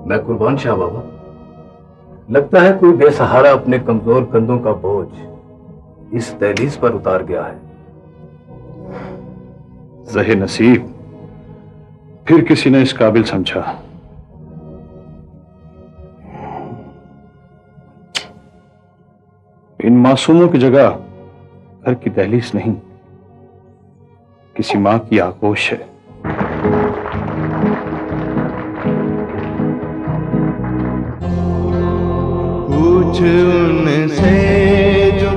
मैं कुर्बान शाह बाबा। लगता है कोई बेसहारा अपने कमजोर कंधों का बोझ इस दहलीज पर उतार गया है। ज़हे नसीब, फिर किसी ने इस काबिल समझा। इन मासूमों की जगह घर की दहलीज नहीं, किसी मां की आगोश है। पूछ उनसे जो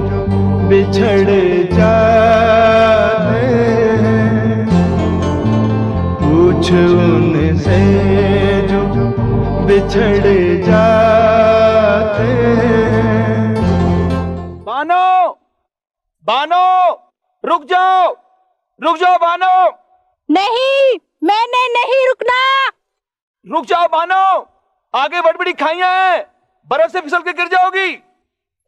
बिछड़ जाते हैं, पूछ उनसे जो बिछड़ जाते हैं। बानो, बानो, रुक जाओ बानो। नहीं, मैंने नहीं रुकना। रुक जाओ बानो, आगे बड़बड़ी खाइयां हैं, बर्फ से फिसल के गिर जाओगी।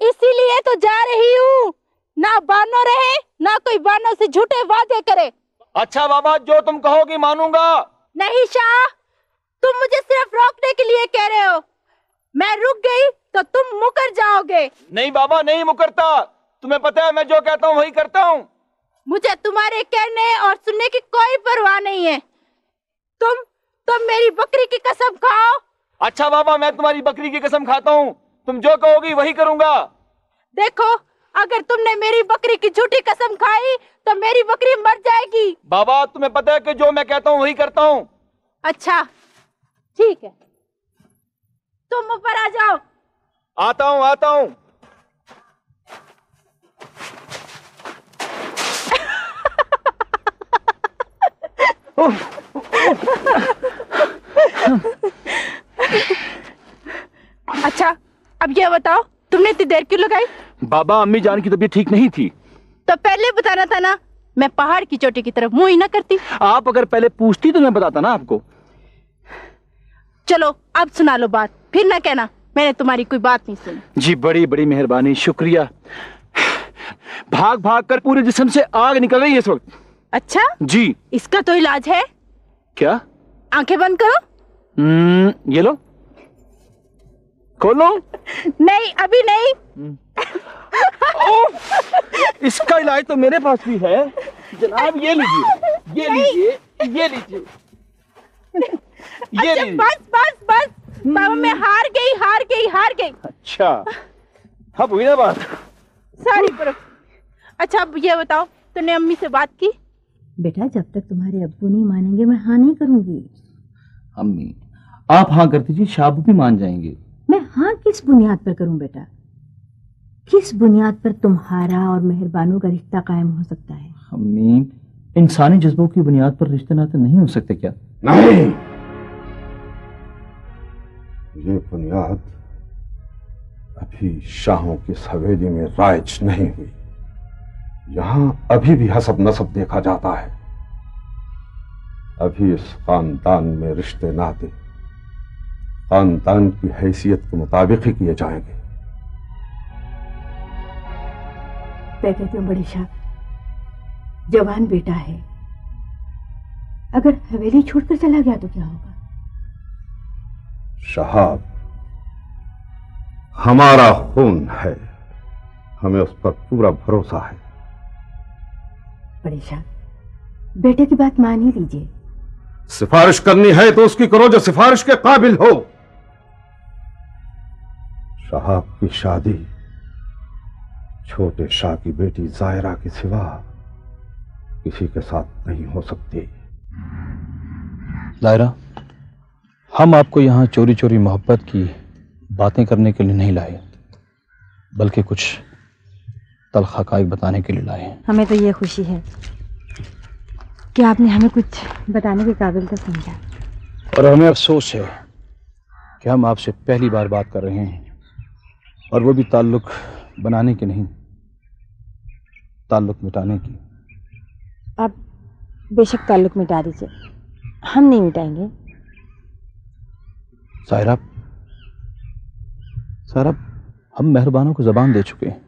इसीलिए तो जा रही हूँ, ना बानो रहे ना कोई बानो से झूठे वादे करे। अच्छा बाबा, जो तुम कहोगी मानूंगा। नहीं शाह, तुम मुझे सिर्फ रोकने के लिए कह रहे हो। मैं रुक गई तो तुम मुकर जाओगे। नहीं बाबा, नहीं मुकरता। तुम्हें पता है मैं जो कहता हूँ वही करता हूँ। मुझे तुम्हारे कहने और सुनने की कोई परवाह नहीं है। तुम मेरी बकरी की कसम खाओ। अच्छा बाबा, मैं तुम्हारी बकरी की कसम खाता हूँ, तुम जो कहोगी वही करूंगा। देखो, अगर तुमने मेरी बकरी की झूठी कसम खाई तो मेरी बकरी मर जाएगी। बाबा, तुम्हें पता है कि जो मैं कहता हूँ वही करता हूँ। अच्छा ठीक है, तुम ऊपर आ जाओ। आता हूँ, आता हूँ। अच्छा, अब ये बताओ, तुमने इतनी देर क्यों लगाई? बाबा, अम्मी जान की तबीयत ठीक नहीं थी। तो पहले बताना था ना, मैं पहाड़ की चोटी की तरफ मुंह ही ना करती। आप अगर पहले पूछती तो मैं बताता ना आपको। चलो अब सुना लो बात, फिर ना कहना मैंने तुम्हारी कोई बात नहीं सुनी। जी बड़ी बड़ी मेहरबानी, शुक्रिया। भाग भाग कर पूरे जिस्म से आग निकल रही है इस वक्त। अच्छा जी, इसका तो इलाज है। क्या? आंखें बंद करो। ये लो, खोलो। नहीं, अभी नहीं। इसका इलाज तो मेरे पास भी है जनाब। ये लीजिए, ये लीजिए, ये लीजिए, ये अच्छा, लीजिए। बस बस बस बाबा, मैं हार गई हार गई हार गई। अच्छा, अब हुई ना बात। सारी बर्फ। अच्छा अब ये बताओ, तूने अम्मी से बात की? बेटा, जब तक तुम्हारे अब्बू नहीं मानेंगे मैं हाँ नहीं करूंगी। अम्मी, आप हाँ कर दीजिए, शाबू भी मान जाएंगे। मैं हाँ किस बुनियाद पर करूं बेटा? किस बुनियाद पर तुम्हारा और मेहरबानों का रिश्ता कायम हो सकता है? अम्मी, इंसानी जज्बों की बुनियाद पर रिश्ते नाते नहीं हो सकते क्या? नहीं, ये बुनियाद अभी शाहों की हवेली में राइज नहीं हुई। यहां अभी भी हसब नसब देखा जाता है। अभी इस खानदान में रिश्ते नाते खानदान की हैसियत के मुताबिक ही किए जाएंगे। मैं कहती हूँ बड़ी शाह, जवान बेटा है, अगर हवेली छोड़कर चला गया तो क्या होगा? शहाब हमारा खून है, हमें उस पर पूरा भरोसा है। बड़ी शाह, बेटे की बात मान ही लीजिए। सिफारिश करनी है तो उसकी करो जो सिफारिश के काबिल हो। शहाब की शादी छोटे शाह की बेटी जायरा के सिवा किसी के साथ नहीं हो सकती। जायरा, हम आपको यहाँ चोरी चोरी मोहब्बत की बातें करने के लिए नहीं लाए, बल्कि कुछ तल्ख हक़ाइक़ बताने के लिए लाए हैं। हमें तो ये खुशी है कि आपने हमें कुछ बताने के काबिल तो समझा। और हमें अफसोस है कि हम आपसे पहली बार बात कर रहे हैं, और वो भी ताल्लुक बनाने की नहीं, ताल्लुक मिटाने की। आप बेशक ताल्लुक मिटा दीजिए, हम नहीं मिटाएंगे। सायरा, हम मेहरबानों को ज़बान दे चुके हैं।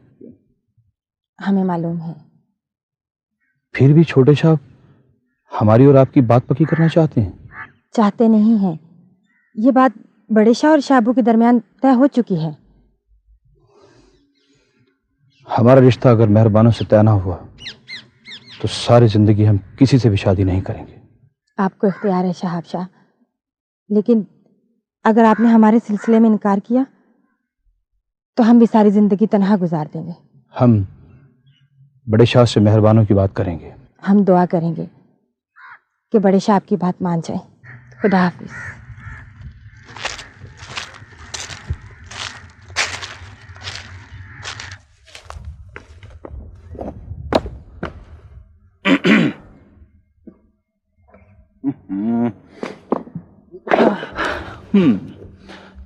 हमें मालूम है। फिर भी छोटे साहब हमारी और आपकी बात पक्की करना चाहते हैं। चाहते नहीं हैं, ये बात बड़े शाह और शाहबू के दरमियान तय हो चुकी है। हमारा रिश्ता अगर मेहरबानों से तय ना हुआ तो सारी जिंदगी हम किसी से भी शादी नहीं करेंगे। आपको इख्तियार है शहाब शाह, लेकिन अगर आपने हमारे सिलसिले में इनकार किया तो हम भी सारी जिंदगी तन्हा गुजार देंगे। हम बड़े शाह से मेहरबानों की बात करेंगे। हम दुआ करेंगे कि बड़े शाह की बात मान जाए। खुदा हाफिज।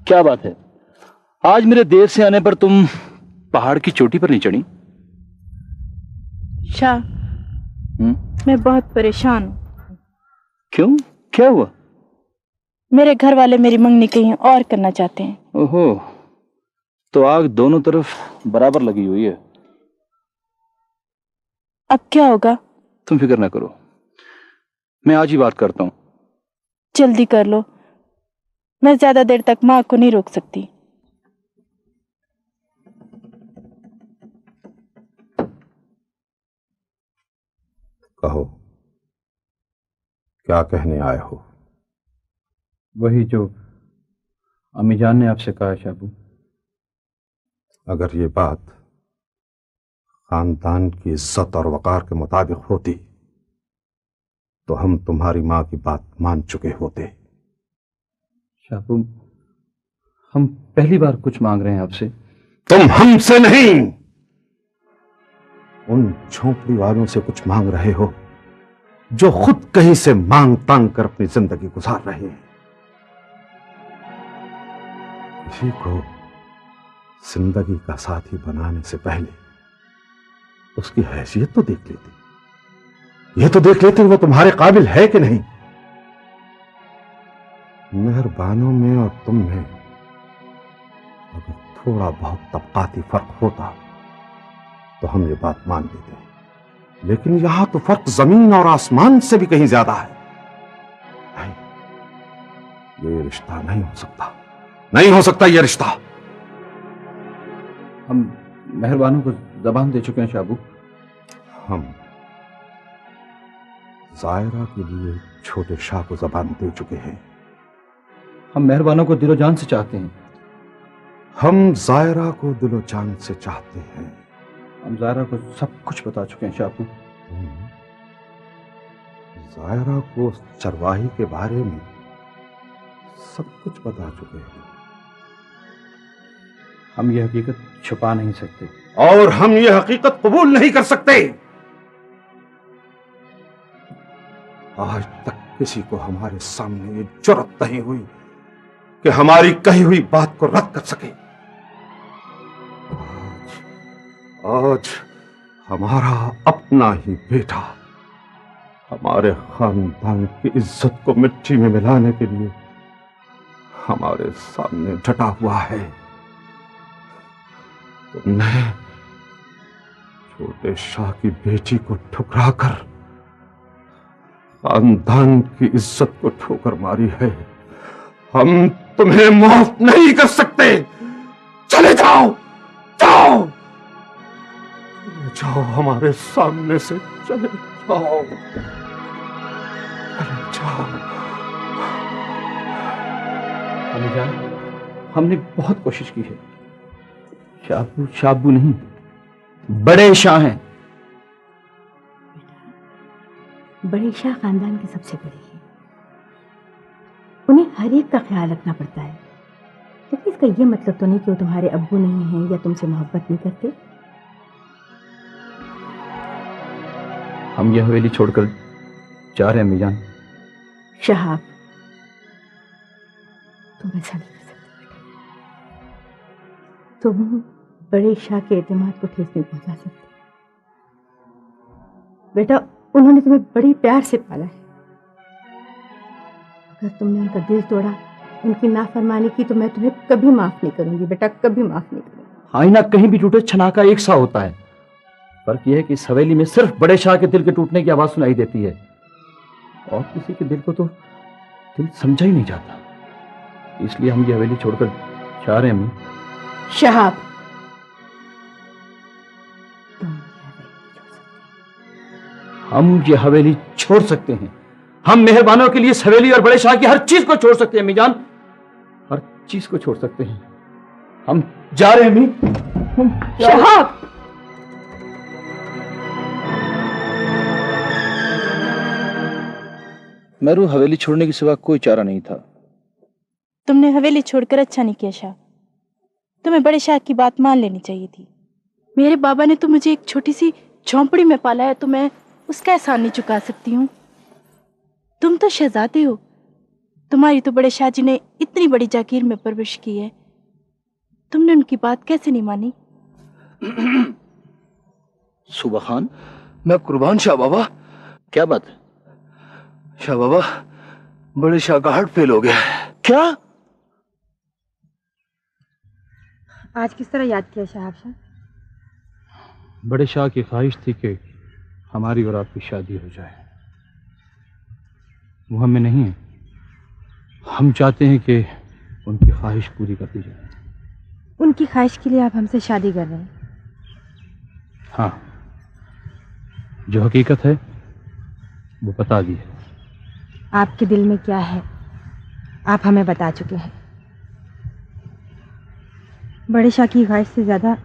क्या बात है, आज मेरे देर से आने पर तुम पहाड़ की चोटी पर नहीं चढ़ी? शाह, मैं बहुत परेशान हूँ। क्यों, क्या हुआ? मेरे घर वाले मेरी मंगनी कहीं और करना चाहते हैं। ओहो, तो आग दोनों तरफ बराबर लगी हुई है। अब क्या होगा? तुम फिक्र ना करो, मैं आज ही बात करता हूँ। जल्दी कर लो, मैं ज्यादा देर तक माँ को नहीं रोक सकती। कहो, क्या कहने आए हो? वही जो अम्मी जान ने आपसे कहा शाबू। अगर ये बात खानदान की इज्जत और वकार के मुताबिक होती तो हम तुम्हारी मां की बात मान चुके होते। शाबू, हम पहली बार कुछ मांग रहे हैं आपसे। तुम हमसे नहीं, उन झोंपड़ी वालों से कुछ मांग रहे हो जो खुद कहीं से मांग तांग कर अपनी जिंदगी गुजार रहे हैं। किसी को जिंदगी का साथी बनाने से पहले उसकी हैसियत तो देख लेते। ये तो देख लेते वो तुम्हारे काबिल है कि नहीं। मेहरबानों में और तुम में अगर थोड़ा बहुत तबकाती फर्क होता तो हम ये बात मान लेते, लेकिन यहां तो फर्क जमीन और आसमान से भी कहीं ज्यादा है। नहीं, ये रिश्ता नहीं हो सकता, नहीं हो सकता ये रिश्ता। हम मेहरबानों को जबान दे चुके हैं शाबू। हम जायरा के लिए छोटे शाह को जबान दे चुके हैं। हम मेहरबानों को दिलो जान से चाहते हैं। हम जायरा को दिलो जान से चाहते हैं। हम जायरा को सब कुछ बता चुके हैं शाबू। जायरा को चरवाही के बारे में सब कुछ बता चुके हैं। हम ये हकीकत छुपा नहीं सकते और हम ये हकीकत कबूल नहीं कर सकते। आज तक किसी को हमारे सामने ये जुर्रत नहीं हुई कि हमारी कही हुई बात को रद्द कर सके। आज हमारा अपना ही बेटा हमारे खानदान की इज्जत को मिट्टी में मिलाने के लिए हमारे सामने डटा हुआ है। तुमने छोटे शाह की बेटी को ठुकराकर खानदान की इज्जत को ठोकर मारी है। हम तुम्हें माफ नहीं कर सकते। चले जाओ, जाओ, चले जाओ, हमारे सामने से चले जाओ, चले जाओ। अम्मी जान, हमने बहुत कोशिश की है। शाबू शाबू नहीं, बड़े शाह हैं। बड़े शाह खानदान के सबसे बड़े हैं, उन्हें हर एक का ख्याल रखना पड़ता है। लेकिन इसका यह मतलब तो नहीं कि वो तुम्हारे अब्बू नहीं हैं या तुमसे मोहब्बत नहीं करते। हम यह हवेली छोड़कर जा रहे हैं अम्मी जान। शहाब, तुम ऐसा नहीं कर सकते बेटा। तुम बड़े शाह के एतमाद को ठेस नहीं पहुंचा सकते बेटा। उन्होंने तुम्हें बड़ी प्यार से पाला है। अगर तुमने उनका दिल तोड़ा, उनकी नाफरमानी की, तो मैं तुम्हें कभी माफ नहीं करूंगी बेटा, कभी माफ नहीं करूंगी। आईना कहीं भी टूटे छनाका एक सा होता है। फर्क यह है कि इस हवेली में सिर्फ बड़े शाह के दिल के टूटने की आवाज सुनाई देती है और किसी के दिल को तो दिल समझा ही नहीं जाता। इसलिए हम ये हवेली छोड़कर जा रहे हैं अम्मी। शहाब, हम ये हवेली छोड़ सकते हैं। हम मेहरबानों के लिए इस हवेली और बड़े शाह की हर चीज को छोड़ सकते हैं अम्मी जान, हर चीज को छोड़ सकते हैं। हम जा रहे हैं अम्मी। शहाब, मेरू हवेली छोड़ने के सिवा कोई चारा नहीं था। तुमने हवेली छोड़कर अच्छा नहीं किया शाह। तुम्हें बड़े शाह की बात मान लेनी चाहिए थी। मेरे बाबा ने तो मुझे एक छोटी सी झोंपड़ी में पाला है, तो मैं उसका एहसान नहीं चुका सकती हूँ। तुम तो शहजादे हो, तुम्हारी तो बड़े शाह जी ने इतनी बड़ी जागीर में परवरिश की है, तुमने उनकी बात कैसे नहीं मानी? सुबह खान, मैं कुर्बान शाह बाबा। क्या बात है? शाह बाबा, बड़े शाह का हार्ट फेल हो गया है। क्या? आज किस तरह याद किया शहाब शाह? बड़े शाह की ख्वाहिश थी कि हमारी और आपकी शादी हो जाए। वो हमें नहीं है, हम चाहते हैं कि उनकी ख्वाहिश पूरी कर दी जाए। उनकी ख्वाहिश के लिए आप हमसे शादी कर रहे हैं? हाँ, जो हकीकत है वो बता दी है। आपके दिल में क्या है आप हमें बता चुके हैं। बड़े शाह की ख्वाहिश से ज़्यादा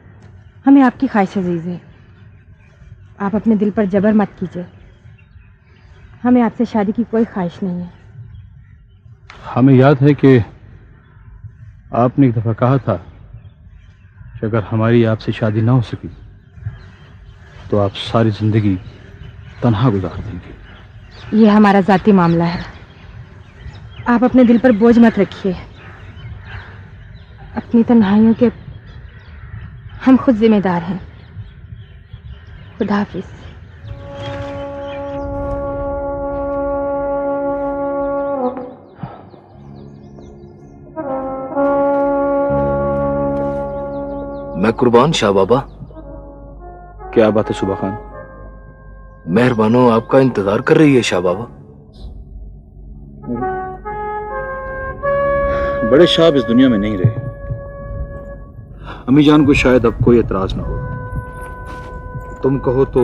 हमें आपकी ख्वाहिश अजीज है। आप अपने दिल पर जबर मत कीजिए। हमें आपसे शादी की कोई ख्वाहिश नहीं है। हमें याद है कि आपने एक दफ़ा कहा था कि अगर हमारी आपसे शादी ना हो सकी तो आप सारी ज़िंदगी तन्हा गुजार देंगे। ये हमारा ज़ाती मामला है, आप अपने दिल पर बोझ मत रखिए। अपनी तन्हाइयों के हम खुद जिम्मेदार हैं। खुदा हाफिज। मैं कुर्बान शाह बाबा। क्या बात है सुबह खान? मेहरबानो आपका इंतजार कर रही है शाह बाबा। बड़े शाह इस दुनिया में नहीं रहे। अम्मी जान को शायद अब कोई एतराज ना हो। तुम कहो तो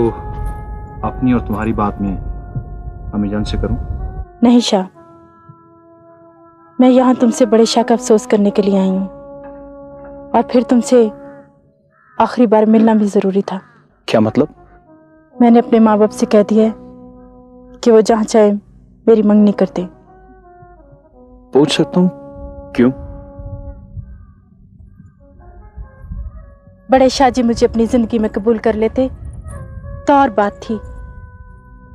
अपनी और तुम्हारी बात में अम्मी जान से करूं? नहीं शाह, मैं यहाँ तुमसे बड़े शाह का अफसोस करने के लिए आई हूँ, और फिर तुमसे आखिरी बार मिलना भी जरूरी था। क्या मतलब? मैंने अपने माँ बाप से कह दिया है कि वो जहाँ चाहे मेरी मंगनी करते। पूछ सकता हूँ क्यों? बड़े शाह जी मुझे अपनी जिंदगी में कबूल कर लेते तो और बात थी।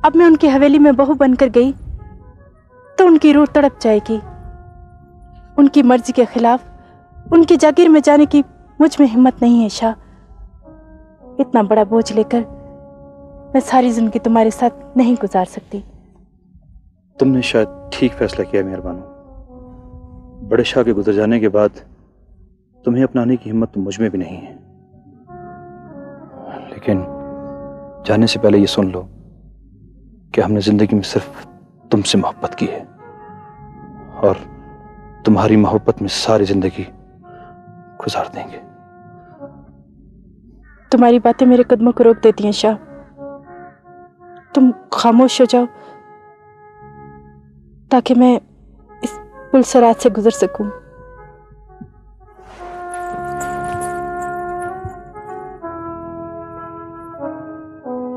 अब मैं उनकी हवेली में बहू बनकर गई तो उनकी रूह तड़प जाएगी। उनकी मर्जी के खिलाफ उनकी जागीर में जाने की मुझ में हिम्मत नहीं है शाह। इतना बड़ा बोझ लेकर मैं सारी जिंदगी तुम्हारे साथ नहीं गुजार सकती। तुमने शायद ठीक फैसला किया मेहरबानो। बड़े शाह के गुजर जाने के बाद तुम्हें अपनाने की हिम्मत तो मुझ में भी नहीं है, लेकिन जाने से पहले ये सुन लो कि हमने जिंदगी में सिर्फ तुमसे मोहब्बत की है और तुम्हारी मोहब्बत में सारी जिंदगी गुजार देंगे। तुम्हारी बातें मेरे कदमों को रोक देती हैं शाह। तुम खामोश हो जाओ ताकि मैं इस पुलसरात से गुजर सकूं।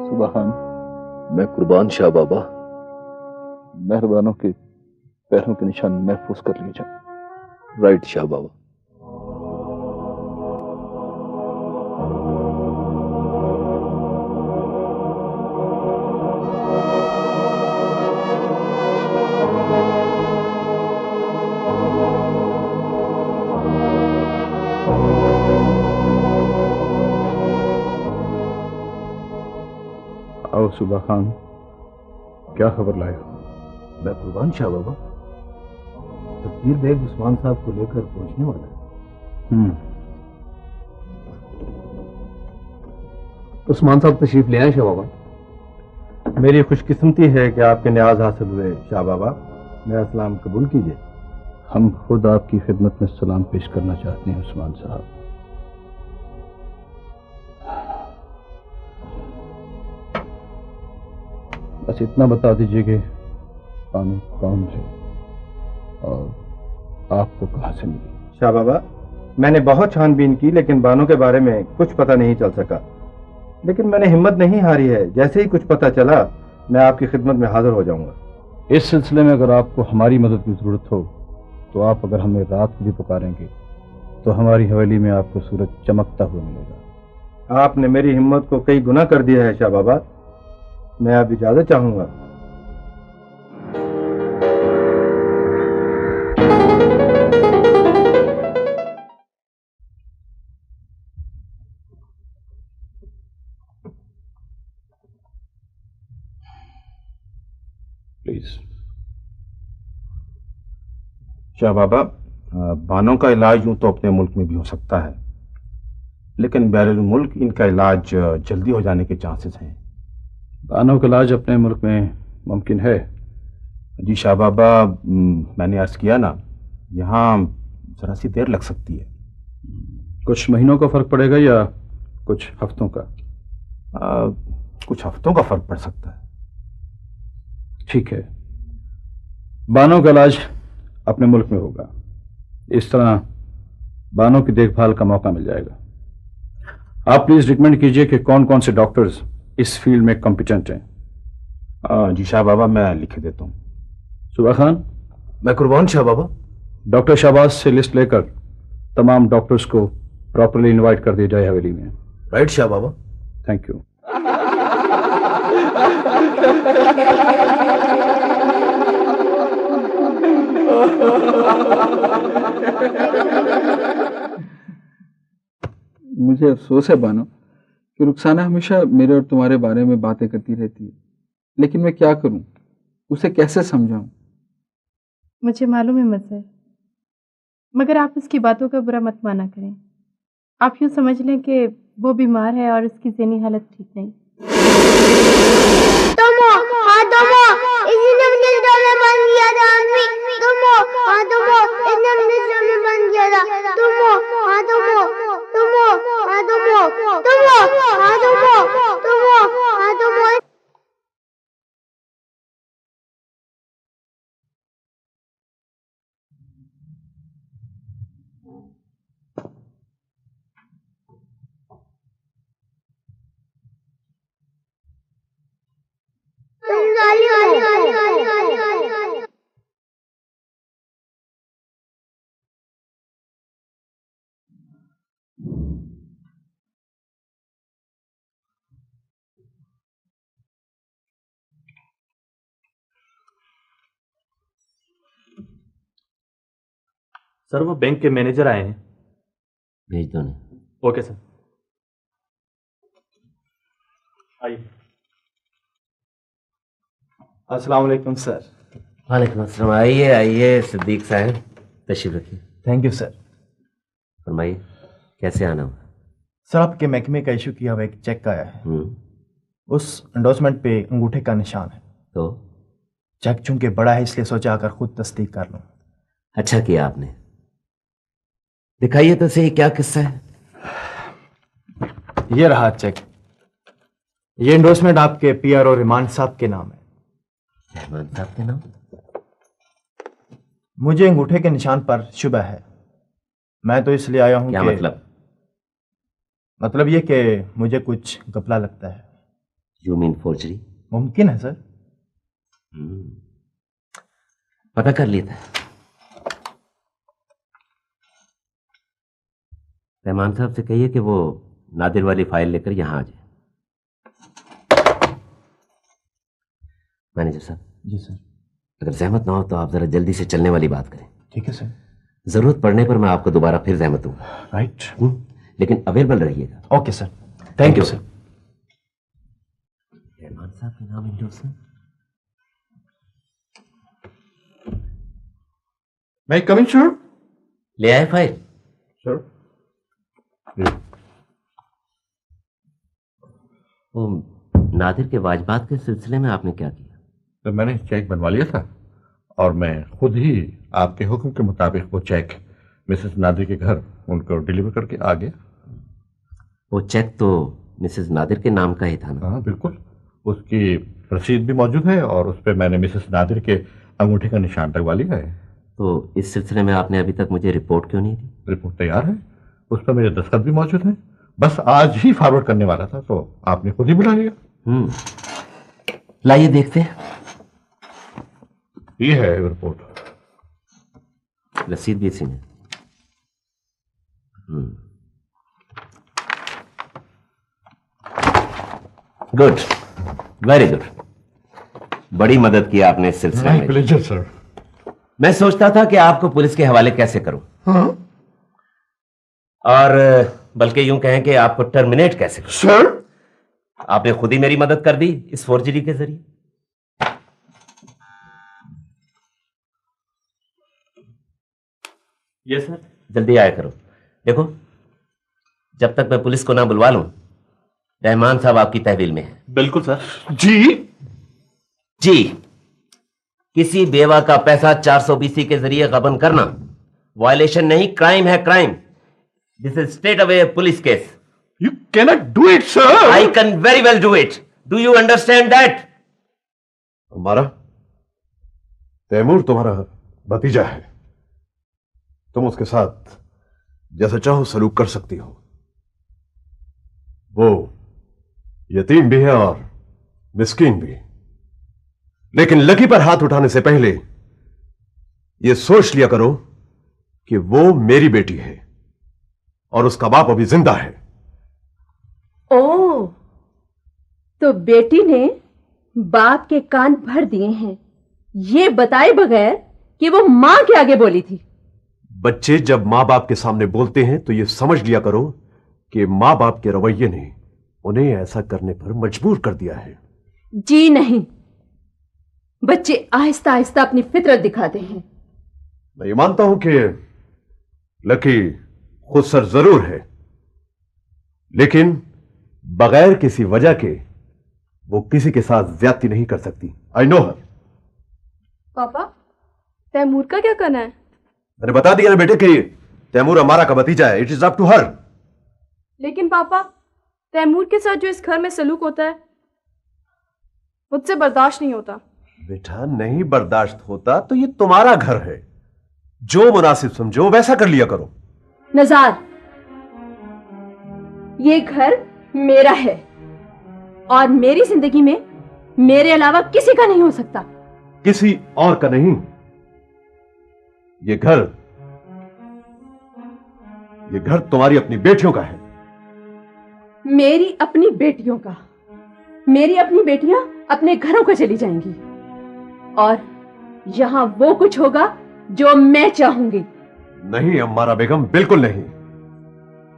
सुबह खान, मैं कुर्बान शाह बाबा। मेहरबानों के पैरों के निशान महफूज कर लिए जाए। राइट शाह बाबा। आओ सुबह खान, क्या खबर लाए हो? मैं कुर्बान शाह बाबा, तकदीर बेग उस्मान साहब को लेकर पहुंचने वाला है। उस्मान साहब तशरीफ ले आए शाह बाबा। मेरी खुशकिस्मती है कि आपके न्याज हासिल हुए शाह बाबा। मेरा सलाम कबूल कीजिए। हम खुद आपकी खिदमत में सलाम पेश करना चाहते हैं उस्मान साहब। बस इतना बता दीजिए कि बानो कौन है और आपको कहां से मिली? शाह बाबा, मैंने बहुत छानबीन की लेकिन बानो के बारे में कुछ पता नहीं चल सका, लेकिन मैंने हिम्मत नहीं हारी है। जैसे ही कुछ पता चला मैं आपकी खिदमत में हाजिर हो जाऊंगा। इस सिलसिले में अगर आपको हमारी मदद की जरूरत हो तो आप अगर हमें रात को भी पुकारेंगे तो हमारी हवेली में आपको सूरज चमकता हुआ मिलेगा। आपने मेरी हिम्मत को कई गुना कर दिया है शाह बाबा। मैं अब इजाजत चाहूंगा। प्लीज। शाह बाबा, बानों का इलाज यूं तो अपने मुल्क में भी हो सकता है, लेकिन बैरुल मुल्क इनका इलाज जल्दी हो जाने के चांसेस हैं। बानों का इलाज अपने मुल्क में मुमकिन है? जी शाह बाबा, मैंने अर्ज किया ना, यहाँ जरा सी देर लग सकती है। कुछ महीनों का फर्क पड़ेगा या कुछ हफ्तों का? कुछ हफ्तों का फर्क पड़ सकता है। ठीक है, बानों का इलाज अपने मुल्क में होगा। इस तरह बानों की देखभाल का मौका मिल जाएगा। आप प्लीज रिकमेंड कीजिए कि कौन कौन से डॉक्टर्स इस फील्ड में कॉम्पिटेंट हैं। जी शाह बाबा, मैं लिख देता हूँ। सुबह खान। मैं कुर्बान शाह बाबा। डॉक्टर शाहबाज से लिस्ट लेकर तमाम डॉक्टर्स को प्रॉपरली इनवाइट कर दिया जाए हवेली में। Right Shah Baba. Thank you. मुझे अफसोस है बानो कि रुखसाना हमेशा मेरे और तुम्हारे बारे में बातें करती रहती है, लेकिन मैं क्या करूं, उसे कैसे समझाऊं? मुझे मालूम है मजहर, मगर आप उसकी बातों का बुरा मत माना करें। आप यूँ समझ लें कि वो बीमार है और उसकी ज़हनी हालत ठीक नहीं। इसने मुझे ड्रम में बंद किया था अम्मी। इसने मुझे ड्रम में बंद किया था। सर, वो बैंक के मैनेजर आए हैं। भेज दो उन्हें। Okay sir. आइए। अस्सलाम वालेकुम सर। वालेकुम अस्सलाम। आइए आइए सिद्दीक साहब, तशरीफ रखिए। Thank you sir. फरमाइए, कैसे आना हुआ? सर, आपके महकमे का इशू किया हुआ एक चेक आया है। उस एंडोर्समेंट पे अंगूठे का निशान है। तो चेक चूंकि बड़ा है इसलिए सोचा आकर खुद तस्दीक कर लूं। अच्छा किया आपने। दिखाइए तो सही, क्या किस्सा है? ये रहा चेक। ये एंडोर्समेंट आपके पीआर और रहमान साहब के नाम है। रहमान साहब के नाम? मुझे अंगूठे के निशान पर शुबह है। मैं तो इसलिए आया हूं। क्या मतलब? मतलब ये कि मुझे कुछ घपला लगता है। You mean forgery? मुमकिन है सर। पता कर लिया था। रहमान साहब से कहिए कि वो नादिर वाली फाइल लेकर यहां आ जाए। मैनेजर साहब। जी सर। अगर जहमत ना हो तो आप जरा जल्दी से चलने वाली बात करें। ठीक है सर। जरूरत पड़ने पर मैं आपको दोबारा फिर जहमत दूंगा। राइट। लेकिन अवेलेबल रहिएगा। Okay sir. Thank you sir. Rahman साहब के नाम इंडोर्समेंट। मैं कमिंग सर? ले आए फाइल? सर। नादिर के वाजबात के सिलसिले में आपने क्या किया? तो मैंने चेक बनवा लिया था और मैं खुद ही आपके हुक्म के मुताबिक वो चेक मिसेस नादिर के घर उनको डिलीवर करके आ गया। वो चेक तो मिसेस नादिर के नाम का ही था ना? हाँ बिल्कुल, उसकी रसीद भी मौजूद है और उस पर मैंने मिसेस नादिर के अंगूठे का निशान लगवा लिया है। तो इस सिलसिले में आपने अभी तक मुझे रिपोर्ट क्यों नहीं दी? रिपोर्ट तैयार है, उस पर मेरे दस्तखत भी मौजूद हैं, बस आज ही फॉरवर्ड करने वाला था तो आपने खुद ही बुला लिया। लाइए देखते हैं। ये है रिपोर्ट। रसीद भी इसी में। गुड, वेरी गुड, बड़ी मदद की आपने इस सिलसिले में। Pleasure sir. मैं सोचता था कि आपको पुलिस के हवाले कैसे करूं। हाँ? और बल्कि यूं कहें कि आपको टर्मिनेट कैसे करूं। सर आपने खुद ही मेरी मदद कर दी इस फोर्जरी के जरिए। ये सर। जल्दी आया करो। देखो, जब तक मैं पुलिस को ना बुलवा लूं, रहमान साहब आपकी तहवील में है। बिल्कुल सर। जी जी, किसी बेवा का पैसा 420 के जरिए गबन करना वायलेशन नहीं, क्राइम है, crime. This is straight away police case. You cannot do it sir. I can very well do it. Do you understand that? हमारा तैमूर तुम्हारा भतीजा है, तुम उसके साथ जैसा चाहो सलूक कर सकती हो। वो यतीम भी है और मिस्कीन भी, लेकिन लकी पर हाथ उठाने से पहले यह सोच लिया करो कि वो मेरी बेटी है और उसका बाप अभी जिंदा है। ओह, तो बेटी ने बाप के कान भर दिए हैं, ये बताए बगैर कि वो मां के आगे बोली थी। बच्चे जब मां बाप के सामने बोलते हैं तो यह समझ लिया करो कि मां बाप के रवैये ने उन्हें ऐसा करने पर मजबूर कर दिया है। जी नहीं, बच्चे आहिस्ता आहिस्ता अपनी फितरत दिखाते हैं। मैं ये मानता हूं कि लकी खुद सर जरूर है, लेकिन बगैर किसी वजह के वो किसी के साथ ज्यादती नहीं कर सकती। आई नो हर। पापा, तैमूर का क्या करना है? मैंने बता दिया ना बेटे कि तैमूर हमारा का भतीजा है। It is up to her. लेकिन पापा, तैमूर के साथ जो इस घर में सलूक होता है मुझसे बर्दाश्त नहीं होता। बेटा नहीं बर्दाश्त होता तो ये तुम्हारा घर है, जो मुनासिब समझो वैसा कर लिया करो। नजार, ये घर मेरा है और मेरी जिंदगी में मेरे अलावा किसी का नहीं हो सकता। किसी और का नहीं, ये घर तुम्हारी अपनी बेटियों का है। मेरी अपनी बेटियों का? मेरी अपनी बेटियां अपने घरों को चली जाएंगी और यहां वो कुछ होगा जो मैं चाहूंगी। नहीं अम्मारा बेगम, बिल्कुल नहीं।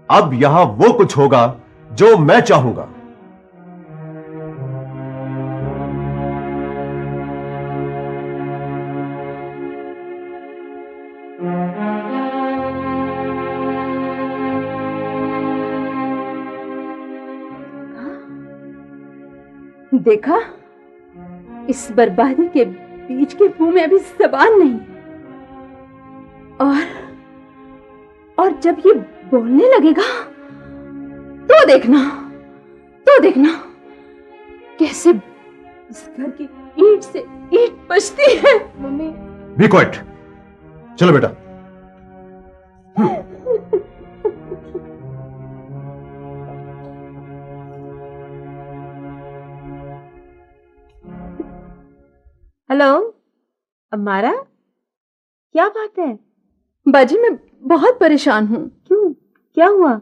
अब यहां वो कुछ होगा जो मैं चाहूंगा। देखा, इस बर्बादी के बीच के मुंह में अभी जबान नहीं, और जब ये बोलने लगेगा तो देखना कैसे इस घर की ईंट से ईंट बजती है। मम्मी, बी क्वाइट। चलो बेटा। हेलो अम्मारा, क्या बात है? बाजी, मैं बहुत परेशान हूँ। क्यों, क्या हुआ?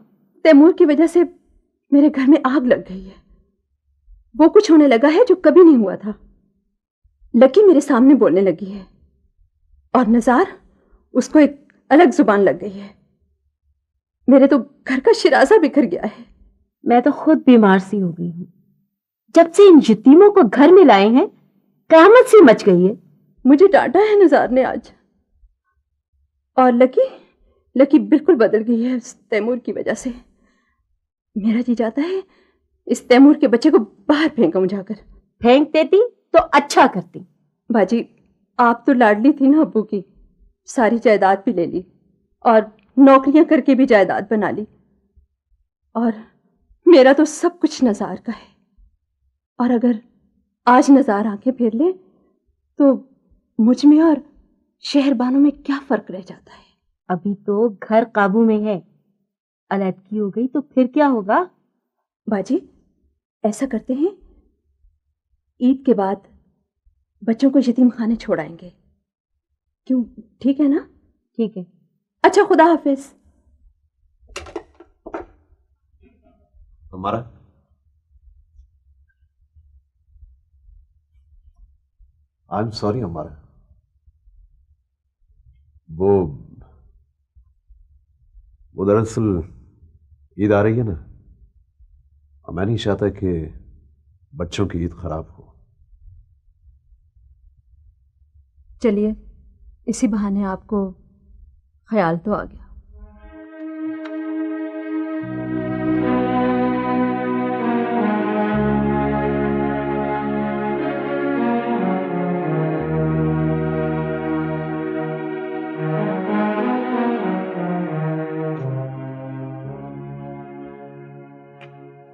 तैमूर की वजह से मेरे घर में आग लग गई है। वो कुछ होने लगा है जो कभी नहीं हुआ था। लकी मेरे सामने बोलने लगी है और नजार, उसको एक अलग जुबान लग गई है। मेरे तो घर का शिराजा बिखर गया है। मैं तो खुद बीमार सी हो गई हूँ। जब से इन यतीमों को घर में लाए हैं, कयामत सी मच गई है। मुझे डांटा है नजार ने आज। और लकी बिल्कुल बदल गई है इस तैमूर की वजह से। मेरा जी जाता है इस तैमूर के बच्चे को बाहर फेंकूं जाकर। फेंक देती तो अच्छा करती। बाजी, आप तो लाडली थी ना अब्बू की, सारी जायदाद भी ले ली और नौकरियां करके भी जायदाद बना ली। और मेरा तो सब कुछ नज़ार का है, और अगर आज नज़ार आंखें फेर ले तो मुझ में और शहरबानों में क्या फर्क रह जाता है। अभी तो घर काबू में है, अलैदगी हो गई तो फिर क्या होगा? बाजी, ऐसा करते हैं, ईद के बाद बच्चों को यतीम खाने छोड़ाएंगे। क्यों, ठीक है ना? ठीक है। अच्छा, खुदा हाफिज। हमारा आई एम सॉरी हमारा, वो दरअसल ईद आ रही है ना, मैं नहीं चाहता कि बच्चों की ईद खराब हो। चलिए, इसी बहाने आपको ख्याल तो आ गया।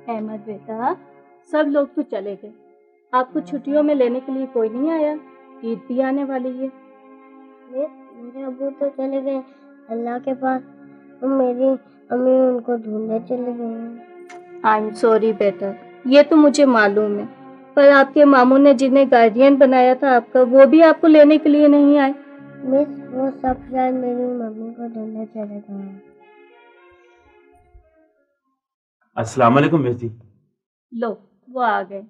अहमद बेटा, सब लोग तो चले गए, आपको छुट्टियों में लेने के लिए कोई नहीं आया? ईद भी आने वाली है। मेरे अब्बू तो चले गए अल्लाह के पास, और मेरी अम्मी उनको ढूंढने चले गए। आई एम सॉरी बेटा, ये तो मुझे मालूम है, पर आपके मामू ने जिन्हें गार्डियन बनाया था आपका, वो भी आपको लेने के लिए नहीं आए। मिस, वो सब शायद मेरी मम्मी को ढूंढने चले गए। अस्सलाम वालेकुम मिस जी। लो, वो आ गए।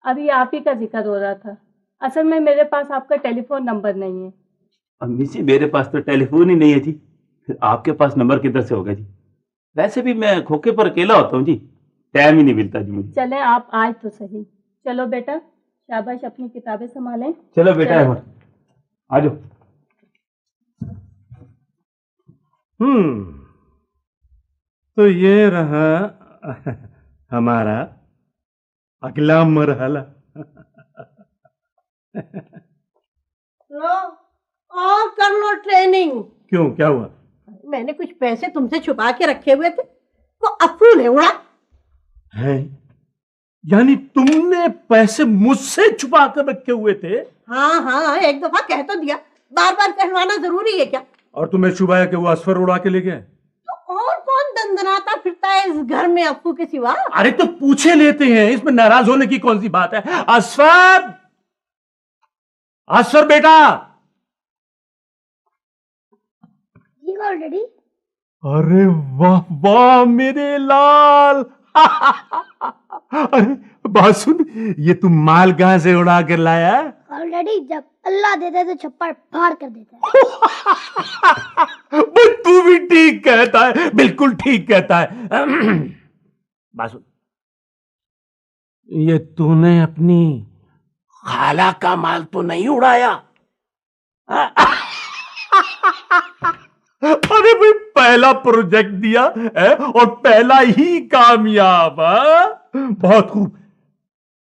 अभी आप ही का जिक्र हो रहा था। असल में मेरे पास आपका टेलीफोन नंबर नहीं है। अम्मी जी, मेरे पास तो टेलीफोन ही नहीं है जी, फिर आपके पास नंबर किधर से होगा जी? वैसे भी मैं खोखे पर अकेला होता हूँ जी, टाइम ही नहीं मिलता जी मुझे। चले, आप आए तो सही। चलो बेटा, शाबाश, अपनी किताबें संभालें। चलो बेटा, आ जाओ। तो ये रहा हमारा अगला मरहला। लो और कर लो ट्रेनिंग। क्यों, क्या हुआ? मैंने कुछ पैसे तुमसे छुपा के रखे हुए थे, वो अफूल है उड़ा है। यानी तुमने पैसे मुझसे छुपा कर रखे हुए थे? हाँ हाँ, एक दफा कह तो दिया, बार बार कहलवाना जरूरी है क्या? और तुम्हें शुबा है कि वो असफर उड़ा के ले गए? तो और कौन दंदनाता फिरता है इस घर में अप्पू के सिवा? अरे तो पूछे लेते हैं, इसमें नाराज होने की कौन सी बात है? असफर, असफर बेटा। जी ऑलरेडी। अरे वाह वाह मेरे लाल। अरे बात सुन, ये तुम माल कहां से उड़ा कर लाया? ऑलरेडी जब अल्लाह देता है तो छप्पर फाड़ कर देता है। तू भी ठीक कहता है, बिल्कुल ठीक कहता है। बात सुन, ये तूने अपनी खाला का माल तो नहीं उड़ाया? अरे भाई, पहला प्रोजेक्ट दिया है और पहला ही कामयाब। बहुत खूब,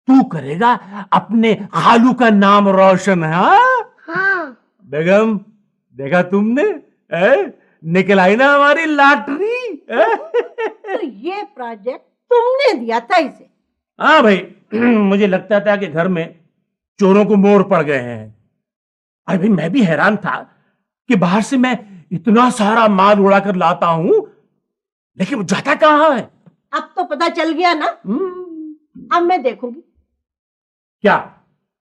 तू करेगा अपने खालू का नाम रोशन। हाँ बेगम, देखा तुमने, निकल आई ना हमारी लॉटरी। तो ये प्रोजेक्ट तुमने दिया था इसे? हाँ भाई, मुझे लगता था कि घर में चोरों को मोर पड़ गए हैं। अरे भाई, मैं भी हैरान था कि बाहर से मैं इतना सारा माल उड़ा कर लाता हूं, लेकिन वो जाता कहां है? अब तो पता चल गया ना। अब मैं देखूंगी क्या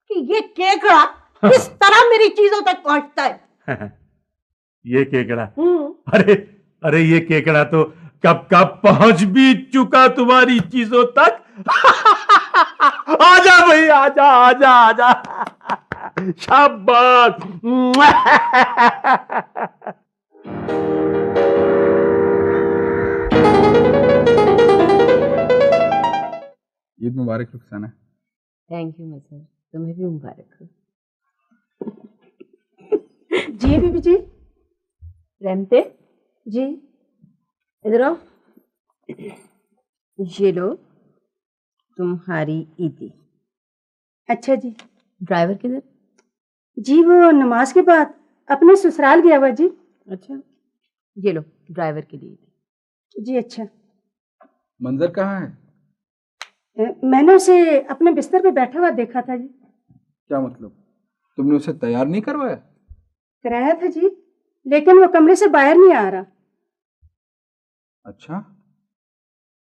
कि ये केकड़ा किस तरह मेरी चीजों तक पहुंचता है। ये केकड़ा? अरे ये केकड़ा तो कब कब पहुंच भी चुका तुम्हारी चीजों तक। आजा भाई, आजा आजा आजा। शाबाश। ईद मुबारक रुखसाना। थैंक यू मसर, तुम्हें भी मुबारक हो। जी बीबी जी। रहमते जी, इधर आओ। ये लो तुम्हारी ईदी। अच्छा जी। ड्राइवर किधर? जी वो नमाज के बाद अपने ससुराल गया हुआ जी। अच्छा, ये लो ड्राइवर के लिए। जी अच्छा। मंजर कहाँ है? मैंने उसे अपने बिस्तर पे बैठा हुआ देखा था जी। क्या मतलब, तुमने उसे तैयार नहीं करवाया? कराया था जी, लेकिन वो कमरे से बाहर नहीं आ रहा। अच्छा,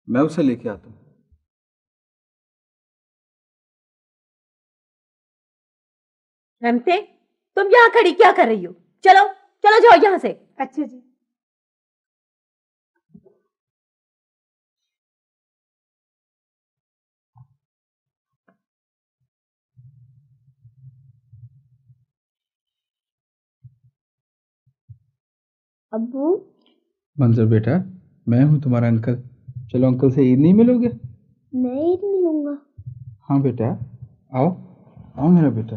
मैं उसे लेके आता हूँ। रमते, तुम यहाँ खड़ी क्या कर रही हो? चलो चलो जाओ यहाँ से। अच्छा जी। अब्बू, मंजर बेटा, मैं हूँ तुम्हारा अंकल। चलो अंकल से ईद नहीं मिलोगे? मैं ईद मिलूंगा। हाँ बेटा, आओ आओ मेरा बेटा।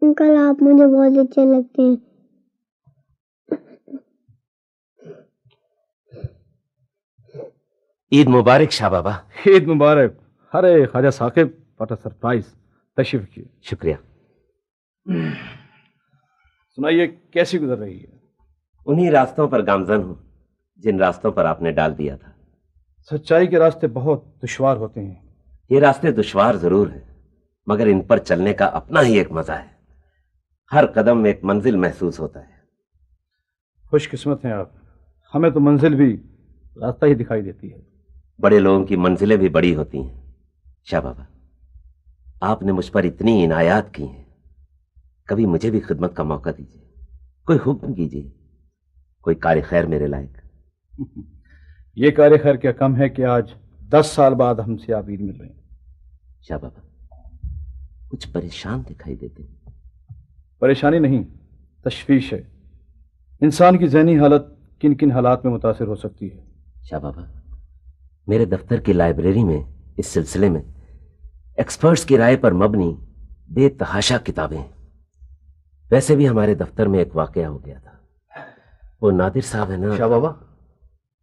अंकल आप मुझे बहुत अच्छे लगते हैं। ईद मुबारक शाह बाबा। ईद मुबारक। अरे Khwaja Saqib, what a surprise. तशरीफ रखिए। शुक्रिया। सुनाइए, कैसी गुजर रही है? उन्हीं रास्तों पर गामजन हूं जिन रास्तों पर आपने डाल दिया था। सच्चाई के रास्ते बहुत दुश्वार होते हैं। ये रास्ते दुश्वार जरूर हैं, मगर इन पर चलने का अपना ही एक मजा है। हर कदम में एक मंजिल महसूस होता है। खुशकिस्मत हैं आप, हमें तो मंजिल भी रास्ता ही दिखाई देती है। बड़े लोगों की मंजिलें भी बड़ी होती हैं। शाह बाबा, आपने मुझ पर इतनी इनायात की हैं, कभी मुझे भी खिदमत का मौका दीजिए, कोई हुक्म कीजिए, कोई कार्य खैर मेरे लायक। ये कार्य खैर क्या कम है कि आज 10 साल बाद हमसे आप ईद मिल रहे हैं। शाह बाबा, कुछ परेशान दिखाई देते हैं। परेशानी नहीं, तशवीश है। इंसान की ज़हनी हालत किन किन हालात में मुतासिर हो सकती है। शाह बाबा, मेरे दफ्तर की लाइब्रेरी में इस सिलसिले में एक्सपर्ट्स की राय पर मबनी बेतहाशा किताबें हैं। वैसे भी हमारे दफ्तर में एक वाकया हो गया था। वो नादिर साहब है ना। शाह बाबा,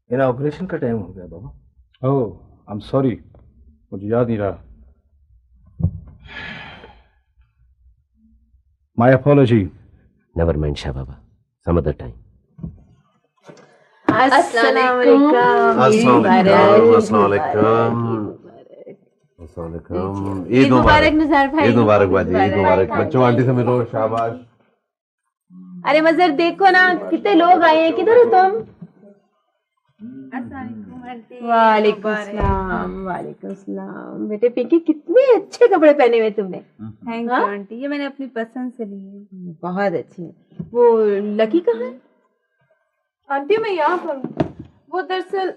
इनॉग्रेशन का टाइम हो गया बाबा। ओह, आई एम सॉरी, मुझे याद नहीं रहा। My apology. Never mind Shah Baba, some other time. अस्सलाम वालेकुम। ईद मुबारक निसार भाई। ईद मुबारक बाजी, ईद मुबारक। बच्चों आंटी से मिलो, शाबाश। अरे मजर देखो ना, कितने लोग आए हैं। किधर हो तुम? वालेकुम सलाम। वालेकुम सलाम। बेटे पिंकी, कितने अच्छे कपड़े पहने हुए तुमने। थैंक यू आंटी, ये मैंने अपनी पसंद से लिए हैं। बहुत अच्छी है। वो लकी कहाँ है? आंटी मैं यहाँ पर हूँ। वो दरअसल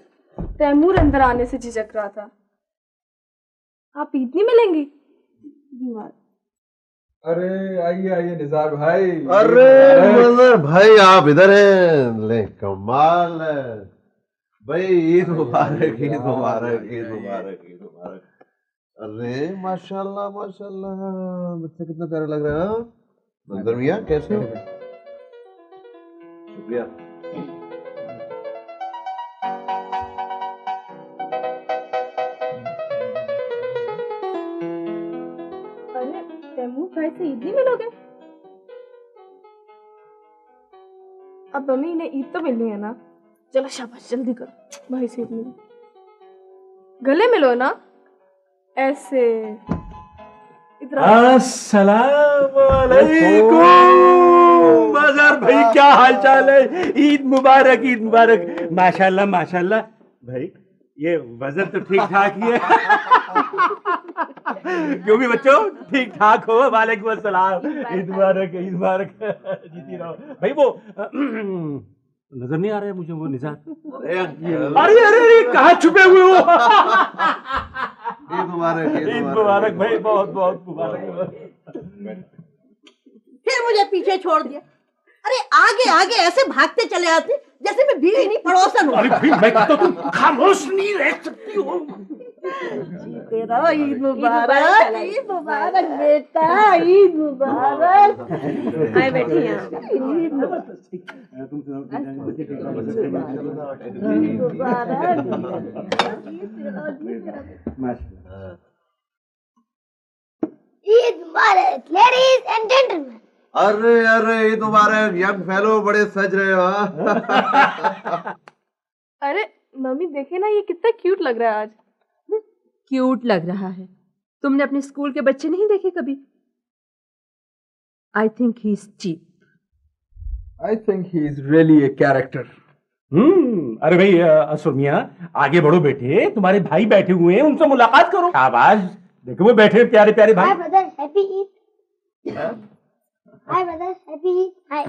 तैमूर अंदर आने से झिझक रहा था। आप ईद नहीं मिलेंगी? अरे आइए आइए निसार भाई। अरे मंजर भाई, आप इधर हैं? ले कमाल है भाई। ईद मुबारक, ईद मुबारक, ईद मुबारक, ईद मुबारक। अरे माशाल्लाह माशाल्लाह, बच्चे कितना प्यारा लग रहा है। मंजर मियां कैसे हो? शुक्रिया। अरे तैमूर भाई से ईद नहीं मिलोगे? अब मम्मी ने ईद तो मिलनी है ना। चलो शाबाश, जल्दी करो, भाई से ईद मिलो। गले मिलो ना ऐसे। अस्सलाम वालेकुम। मजहर भाई, क्या हाल चाल है? ईद मुबारक, ईद मुबारक। माशाल्लाह माशाल्लाह। भाई ये वजन तो ठीक ठाक ही है। क्यों भी बच्चों, ठीक ठाक हो? वालेकुम अस्सलाम। ईद मुबारक, ईद मुबारक। जीती रहो भाई। वो नजर नहीं आ रहा है मुझे वो निज़ार। अरे अरे अरे, कहाँ छुपे हुए हो? ईद मुबारक, ईद मुबारक भाई, बहुत बहुत मुबारक। फिर मुझे पीछे छोड़ दिया। अरे आगे आगे ऐसे भागते चले आते जैसे मैं बीवी नहीं पड़ोसन हूँ। अरे भाई, मैं कहता हूँ तुम खामोश नहीं रह सकती हो। तेरा ईद मुबारक, ईद मुबारक बेटा, ईद मुबारक। आए बैठिए यहाँ। ईद ईद मुबारक लेडीज एंड जेंटलमैन। अरे अरे ईद मुबारक यंग फेलो, बड़े सज रहे हो हाँ? अरे मम्मी देखे ना, ये कितना क्यूट लग रहा है आज। क्यूट लग रहा है? तुमने अपने स्कूल के बच्चे नहीं देखे कभी? I think he is cheap. I think he is really a character. अरे भाई असुर मियां, आगे बढ़ो बेटे, तुम्हारे भाई बैठे हुए हैं, उनसे मुलाकात करो। शाबाश, देखो वो बैठे प्यारे प्यारे भाई। Hi brother, happy Eid. Hi brother, happy Eid. Hi.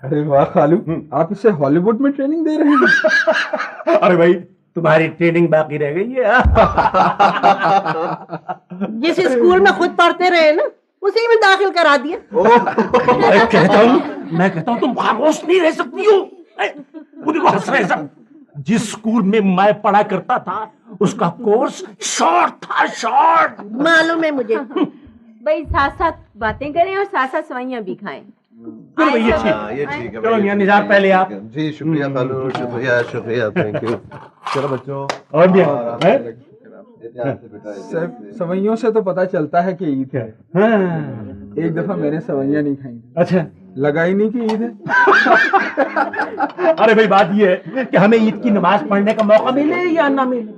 अरे वाह खालू, आप इसे हॉलीवुड में ट्रेनिंग दे रहे हैं। अरे भाई तुम्हारी ट्रेनिंग बाकी रह गई है। जिस स्कूल में खुद पढ़ते रहे ना, उसी में दाखिल करा दिया। मैं कहता हूँ तुम खामोश नहीं रह सकती हो। मुझे को हंस रहे सब। जिस स्कूल में मैं पढ़ा करता था उसका कोर्स शॉर्ट था, शॉर्ट। मालूम है मुझे। भाई साथ साथ बातें करें और साथ साथ सवाइयां भी खाएं। चलो ये ठीक है। चलो मियां निज़ार पहले आप। जी शुक्रिया खालू, शुक्रिया शुक्रिया, थैंक यू। चलो बच्चों और भी सवैयों से तो पता चलता है कि ईद है। एक दफा मैंने सवैयां नहीं खाई। अच्छा, लगा ही नहीं कि ईद है। अरे भाई बात ये है कि हमें ईद की नमाज पढ़ने का मौका मिले या ना मिले,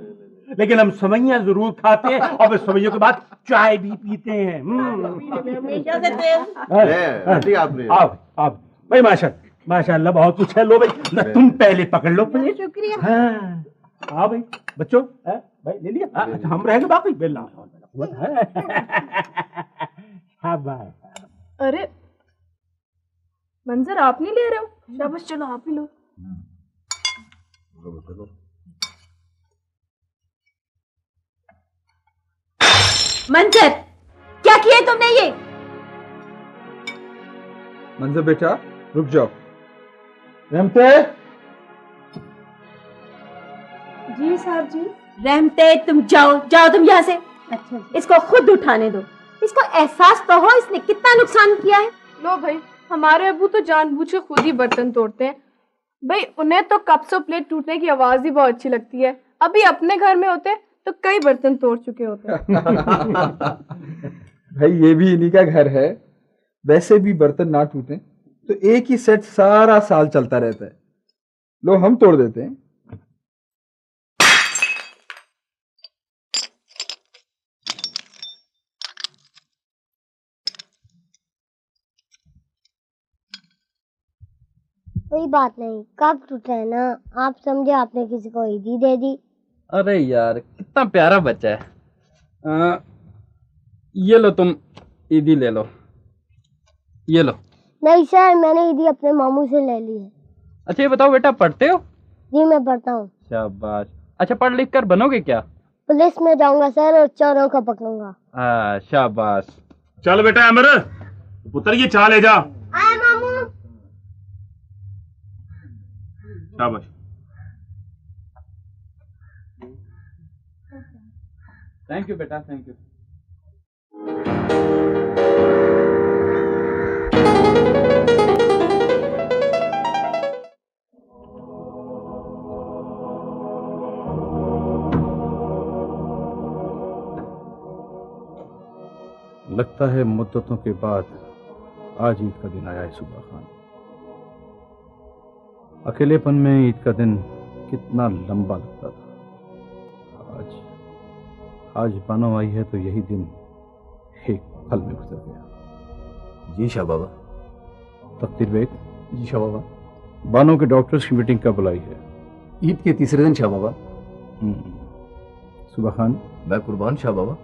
लेकिन हम सवैयां जरूर खाते हैं और फिर सवैयों के बाद चाय भी पीते हैं। हमेशा से तेल। आप भाई माशाल्लाह बहुत कुछ है। लो भाई तुम पहले पकड़ लो। शुक्रिया। हाँ हाँ भाई बच्चों, भाई ले लिया। अच्छा हम रहेंगे बाकी बेला। अरे मंजर आप नहीं ले रहे हो? शाबाश, चलो आप ही लो। मंजर, क्या किया तुमने ये? मंजर बेटा रुक जाओ। रहमते। जी साहब जी। रहमते तुम जाओ जाओ तुम यहाँ से। अच्छा, इसको खुद उठाने दो। इसको एहसास तो हो इसने कितना नुकसान किया है। लो भाई, हमारे अबू तो जानबूझ के खुद ही बर्तन तोड़ते हैं। भाई उन्हें तो कप्स और प्लेट टूटने की आवाज ही बहुत अच्छी लगती है। अभी अपने घर में होते तो कई बर्तन तोड़ चुके होते। भाई ये भी इन्हीं का घर है। वैसे भी बर्तन ना टूटे तो एक ही सेट सारा साल चलता रहता है। लो हम तोड़ देते हैं। कोई बात नहीं, कब टूटा है ना। आप समझे, आपने किसी को ईदी दे दी। अरे यार कितना प्यारा बच्चा है। ये लो तुम ईदी ले लो। ये लो। नहीं सर, मैंने ईदी अपने मामू से ले ली है। अच्छा ये बताओ बेटा, पढ़ते हो? जी मैं पढ़ता हूँ। शाबाश। अच्छा पढ़ लिख कर बनोगे क्या? पुलिस में जाऊंगा सर और चोरों को पकड़ूंगा। हाँ शाबाश। चल बेटा अमर, पुत्र ये चाय ले जा। आए मामू। शाबाश। थैंक यू बेटा, थैंक यू। लगता है मुद्दतों के बाद आज ईद का दिन आया है सुबह खान। अकेलेपन में ईद का दिन कितना लंबा लगता था। आज बानो आई है तो यही दिन एक पल में गुजर गया। जी शाह बाबा। तकदीर बेग। जी शाह बाबा। बानो के डॉक्टर्स की मीटिंग कब बुलाई है? ईद के तीसरे दिन शाह बाबा। सुबह खान। मैं कुर्बान शाह बाबा।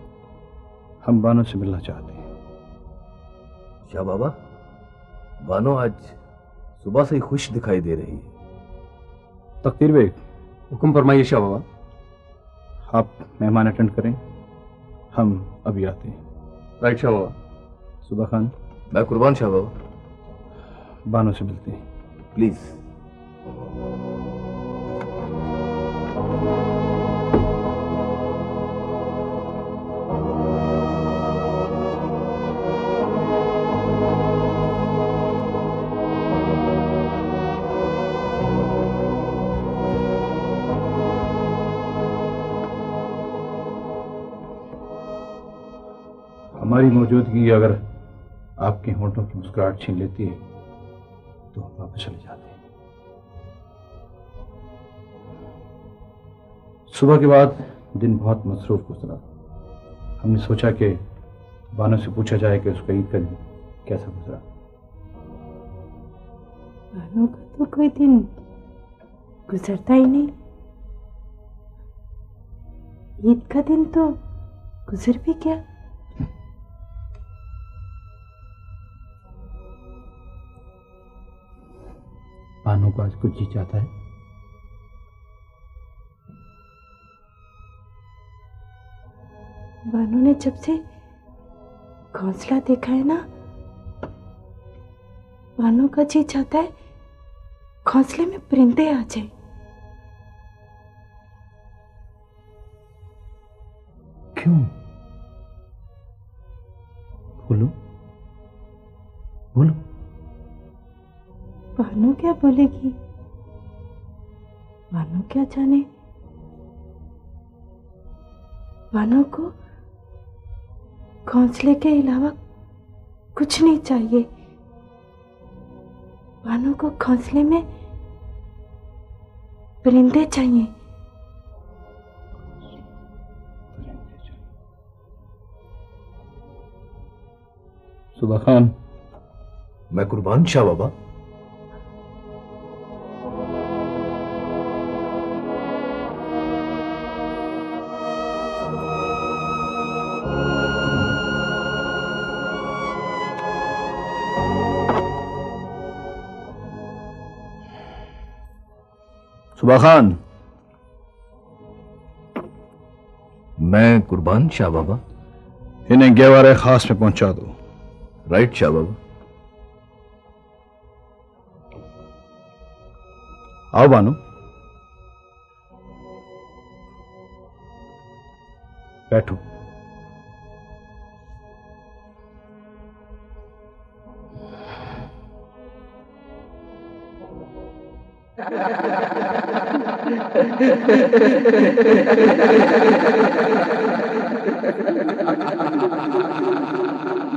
हम बानो से मिलना चाहते हैं। शाह बाबा, बानो आज सुबह से ही खुश दिखाई दे रही है। तकदीर बेग। हुक्म फरमाइए शाह बाबा। आप मेहमान अटेंड करें, हम अभी आते हैं। राइट शाह बाबा। सुबह खान। मैं कुर्बान शाह बाबा। बानो से मिलते हैं प्लीज। हमारी मौजूदगी अगर आपके होंठों की मुस्कुराहट छीन लेती है तो हम वापस चले जाते हैं। सुबह के बाद दिन बहुत मसरूफ गुजरा। हमने सोचा कि बानो से पूछा जाए कि उसका ईद का दिन कैसा गुजरा। बानो का तो कोई दिन गुजरता ही नहीं। ईद का दिन तो गुजर भी क्या। बानो को आज कुछ जी चाहता है। बानो ने जब से घोंसला देखा है ना, बानो का जी चाहता है घोंसले में परिंदे आ जाए। क्यों? बोलो बोलो। बानो क्या बोलेगी, बानो क्या जाने। बानो को घोंसले के अलावा कुछ नहीं चाहिए। बानो को घोंसले में परिंदे चाहिए। सुबह खान। मैं कुर्बान शाह बाबा। सुबह खान। मैं कुर्बान शाह बाबा। इन्हें गेवारे खास में पहुंचा दो। राइट शाह बाबा। आओ बानो, बैठो।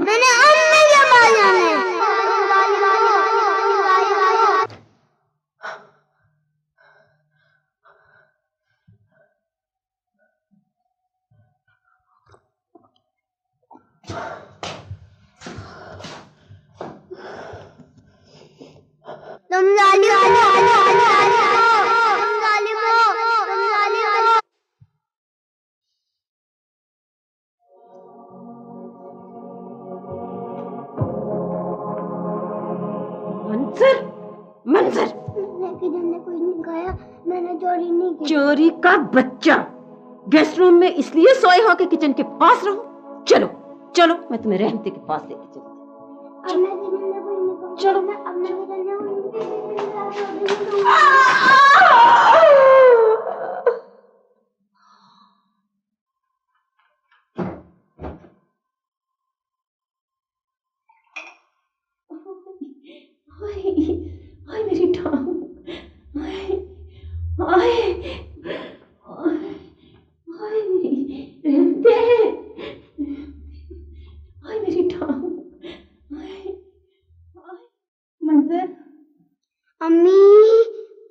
मैंने अम्मी के पास जाना है। तुम जालिम हो। मंजर, मंजर, हमने कुछ नहीं खाया, मैंने चोरी नहीं की। चोरी का बच्चा। गेस्ट रूम में इसलिए सोए हो कि किचन के पास रहो। चलो चलो, मैं तुम्हें रहमती के पास लेके चलती। चलो हाय मेरी टांग, हाय हाय हाय रहते हैं, हाय मेरी टांग, मंजर, अम्मी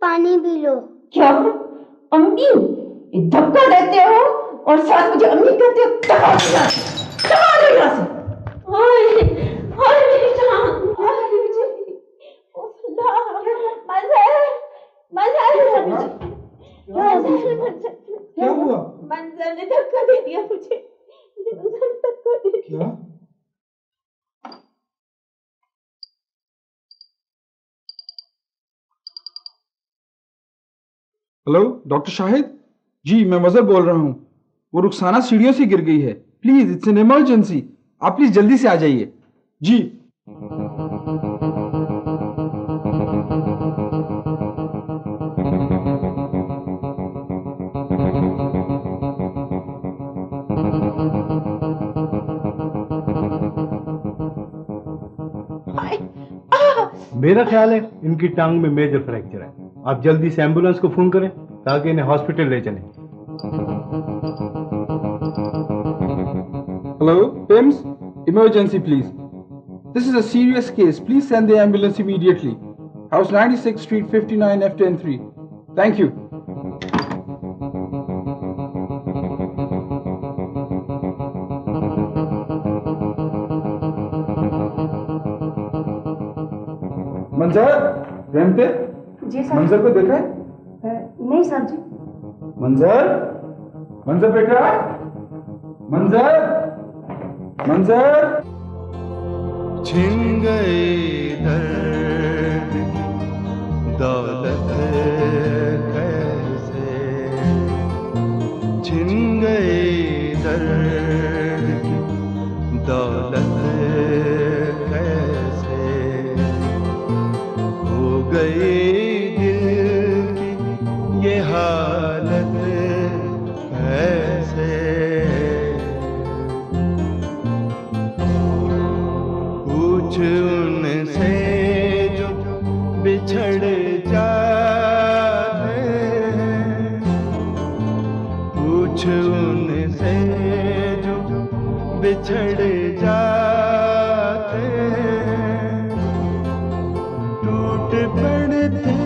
पानी पी लो। क्या अम्मी? धक्का देते हो और साथ मुझे अम्मी कहते हो? टका दो यहाँ से। हाय हाय मेरी टांग, हाय मुझे क्या हुआ? मंजर ने धक्का दे दिया मुझे। मंजर ने धक्का दे दिया। हेलो डॉक्टर शाहिद जी, मैं मजहर बोल रहा हूँ। वो रुखसाना सीढ़ियों से गिर गई है। Please, it's an emergency. आप प्लीज जल्दी से आ जाइए जी। मेरा ख्याल है इनकी टांग में मेजर फ्रैक्चर है। आप जल्दी से एम्बुलेंस को फोन करें ताकि इन्हें हॉस्पिटल ले चलें। Hello PIMS, Emergency, please. This is a serious case. Please send the ambulance immediately. House 96 Street 59 F103. Thank you. मंजर, रहमते, जी सर। मंजर को देखा है? नहीं सर जी। मंजर, मंजर बेटा, मंजर, मंजर। छिन गए दर्द की दौलत कैसे, छिन गए दर्द की दौलत कैसे, हो गई दिल की ये हालत कैसे, पूछ उनसे जो बिछड़ जाते हैं, पूछ उनसे जो बिछड़ जाते हैं, टूट पड़ते